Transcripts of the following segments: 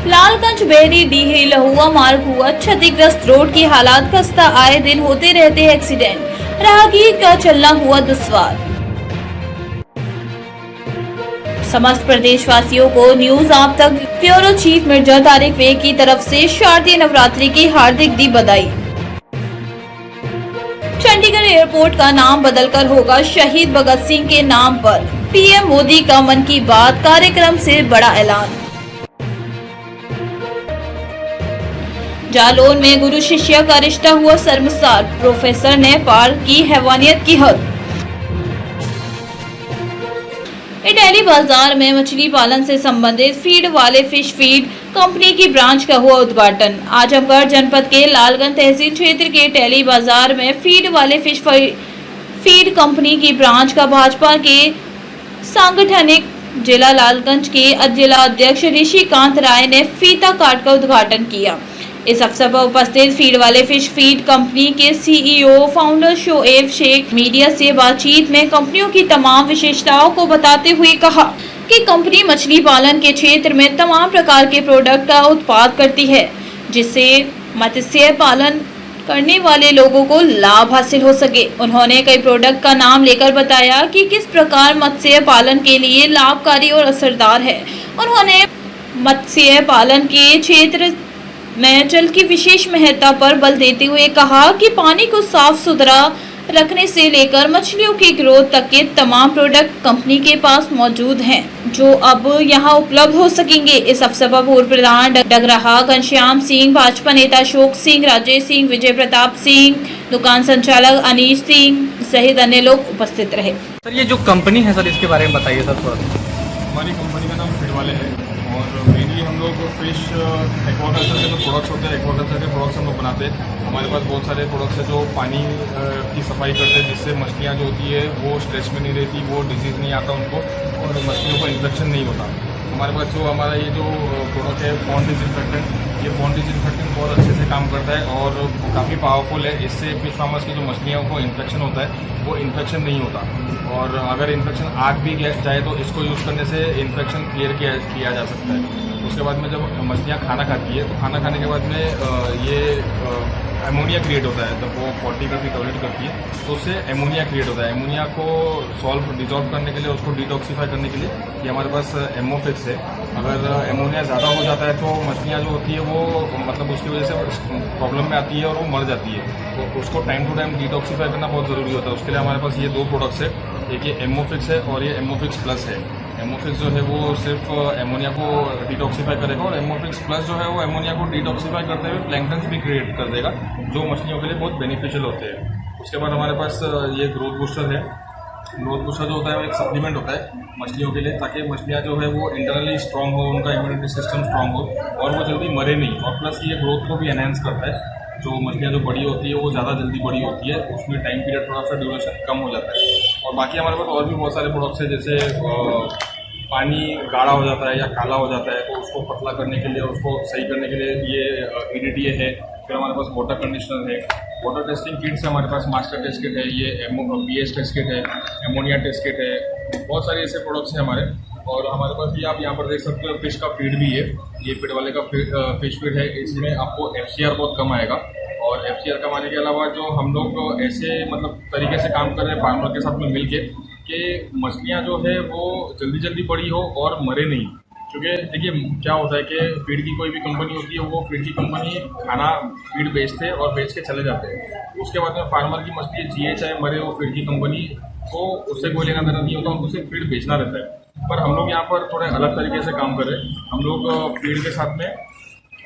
Lalganj berry Dih लहुआ मार्ग हुआ क्षतिग्रस्त। रोड की हालात खस्ता, आए दिन होते रहते एक्सीडेंट, राहगीर का चलना हुआ दुश्वार। समस्त प्रदेशवासियों को न्यूज आप तक ब्यूरो चीफ मिर्जा तारिक वे की तरफ से शारदीय नवरात्रि की हार्दिक दी बधाई। चंडीगढ़ एयरपोर्ट का नाम बदलकर होगा शहीद भगत सिंह के नाम पर। पीएम मोदी का मन की बात कार्यक्रम से बड़ा ऐलान। जालौन में गुरु शिष्य का रिश्ता हुआ शर्मसार, प्रोफेसर ने पार की हैवानियत की हद। इटैली बाजार में मछली पालन से संबंधित फीड वाले फिश फीड कंपनी की ब्रांच का हुआ उद्घाटन। आजमगढ़ जनपद के लालगंज तहसील क्षेत्र के इटैली बाजार में फीड वाले फिश फीड कंपनी की ब्रांच का भाजपा के सांगठनिक जिला लालगंज के जिला अध्यक्ष ऋषिकांत राय ने फीता काट कर उद्घाटन किया। इस अवसर पर उपस्थित फीड वाले फिश फीड कंपनी के CEO founder Shoaib Shaikh media से बातचीत में कंपनियों की तमाम विशेषताओं को बताते हुए कहा कि कंपनी मछली पालन के क्षेत्र में तमाम प्रकार के प्रोडक्ट का उत्पाद करती है, जिससे मत्स्य पालन करने वाले लोगों को लाभ हासिल हो सके। उन्होंने कई प्रोडक्ट का नाम लेकर बताया कि किस प्रकार मत्स्य पालन के लिए लाभकारी और असरदार है। उन्होंने मत्स्य पालन के क्षेत्र में जल की विशेष महत्ता पर बल देते हुए कहा कि पानी को साफ सुथरा रखने से लेकर मछलियों की ग्रोथ तक के तमाम प्रोडक्ट कंपनी के पास मौजूद हैं, जो अब यहां उपलब्ध हो सकेंगे। इस अवसर पर पूर्व प्रधान डगराहा घनश्याम सिंह, भाजपा नेता अशोक सिंह, राजेश सिंह, विजय प्रताप सिंह, दुकान संचालक अनीश सिंह सहित अन्य लोग उपस्थित रहे। सर, ये जो कंपनी है सर, इसके बारे में बताइए सर थोड़ा। हमारी कंपनी का नाम फीड वाले है और मेनली हम लोग फिश एक्वाकल्चर के जो प्रोडक्ट्स होते हैं, एक्वाकल्चर के प्रोडक्ट्स हम लोग बनाते हैं। हमारे पास बहुत सारे प्रोडक्ट्स हैं जो पानी की सफाई करते हैं, जिससे मछलियाँ जो होती है वो स्ट्रेस में नहीं रहती, वो डिजीज़ नहीं आता उनको और मछलियों को इन्फेक्शन नहीं होता। हमारे पास जो हमारा ये जो प्रोडक्ट है पॉन्ड डिसइंफेक्टेंट, ये पॉन्ड डिसइंफेक्टेंट बहुत अच्छे से काम करता है और काफ़ी पावरफुल है। इससे फिश फार्मर्स की जो मछलियों को इन्फेक्शन होता है वो इन्फेक्शन नहीं होता और अगर इन्फेक्शन आ भी जाए तो इसको यूज़ करने से इन्फेक्शन क्लियर किया जा सकता है। उसके बाद में जब मछलियाँ खाना खाती है तो खाना खाने के बाद में ये एमोनिया क्रिएट होता है। जब वो पॉटी करती टॉयलेट करती है तो उससे एमोनिया क्रिएट होता है। एमोनिया को डिजॉल्व करने के लिए, उसको डिटॉक्सीफाई करने के लिए ये हमारे पास एमोफिक्स है। अगर एमोनिया ज़्यादा हो जाता है तो मछलियाँ जो होती है वो मतलब उसकी वजह से प्रॉब्लम में आती है और वो मर जाती है। तो उसको टाइम टू टाइम डिटॉक्सीफाई करना बहुत ज़रूरी होता है। उसके लिए हमारे पास ये दो प्रोडक्ट्स है, एक ये एमोफिक्स है और ये एमोफिक्स प्लस है। एमोफिक्स जो है वो सिर्फ एमोनिया को डिटॉक्सीफाई करेगा और एमोफिक्स प्लस जो है वो एमोनिया को डिटॉक्सीफाई करते हुए प्लैंक्टन्स भी क्रिएट कर देगा, जो मछलियों के लिए बहुत बेनिफिशियल होते हैं। उसके बाद हमारे पास ये ग्रोथ बूस्टर है। ग्रोथ बूस्टर जो होता है वो एक सप्लीमेंट होता है मछलियों के लिए, ताकि मछलियाँ जो है वो इंटरनली स्ट्रांग हो, उनका इम्यूनिटी सिस्टम स्ट्रांग हो और वो जल्दी मरे नहीं। और प्लस ये ग्रोथ को भी एनहेंस करता है। जो मछलियाँ जो बड़ी होती है वो ज़्यादा जल्दी बड़ी होती है, उसमें टाइम पीरियड थोड़ा सा ड्यूरेशन कम हो जाता है। और बाकी हमारे पास और भी बहुत सारे प्रोडक्ट्स हैं, जैसे पानी गाढ़ा हो जाता है या काला हो जाता है तो उसको पतला करने के लिए, उसको सही करने के लिए ये EDTA है। फिर हमारे पास वाटर कंडीशनर है, वाटर टेस्टिंग किट्स है, हमारे पास मास्टर टेस्ट किट है, ये pH टेस्ट किट है, एमोनिया टेस्ट किट है, बहुत सारे ऐसे प्रोडक्ट्स हैं हमारे। और हमारे पास ये आप यहाँ पर देख सकते हो फिश का फीड भी है। ये फीड वाले का फिश फीड है, इसमें आपको FCR बहुत कम आएगा। और FCR कम आने के अलावा जो हम लोग ऐसे मतलब तरीके से काम कर रहे हैं फार्मर के साथ में मिल के कि मछलियाँ जो है वो जल्दी जल्दी बड़ी हो और मरे नहीं। क्योंकि देखिए क्या होता है कि फीड की कोई भी कंपनी होती है, वो फीड की कंपनी खाना फीड बेचते हैं और बेच के चले जाते हैं। उसके बाद में फार्मर की मछली जिए चाहे मरे, वो फीड की कंपनी को उससे कोई लेना देना नहीं होता, उनको सिर्फ फीड बेचना रहता है। पर हम लोग यहाँ पर थोड़े अलग तरीके से काम कर रहे हैं। हम लोग फीड के साथ में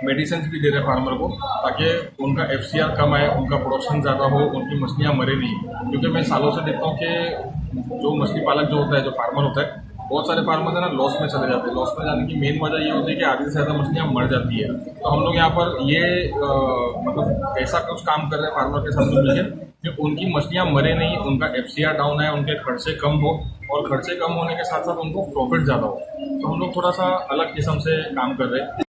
मेडिसिन भी दे रहे हैं फार्मर को, ताकि उनका FCR कम आए, उनका प्रोडक्शन ज़्यादा हो, उनकी मछलियाँ मरे नहीं। क्योंकि मैं सालों से देखता हूँ कि जो मछली पालक जो होता है, जो फार्मर होता है, बहुत सारे फार्मर्स है ना लॉस में चले जाते हैं। लॉस में जाने की मेन वजह ये होती है कि आधी से ज़्यादा मछलियाँ मर जाती है। तो हम लोग यहाँ पर ये मतलब ऐसा कुछ काम कर रहे हैं फार्मर के साथ में मिलकर कि उनकी मछलियाँ मरे नहीं, उनका FCR डाउन है, उनके खर्चे कम हो और खर्चे कम होने के साथ साथ उनको प्रॉफिट ज़्यादा हो। तो हम लोग थोड़ा सा अलग किस्म से काम कर रहे हैं।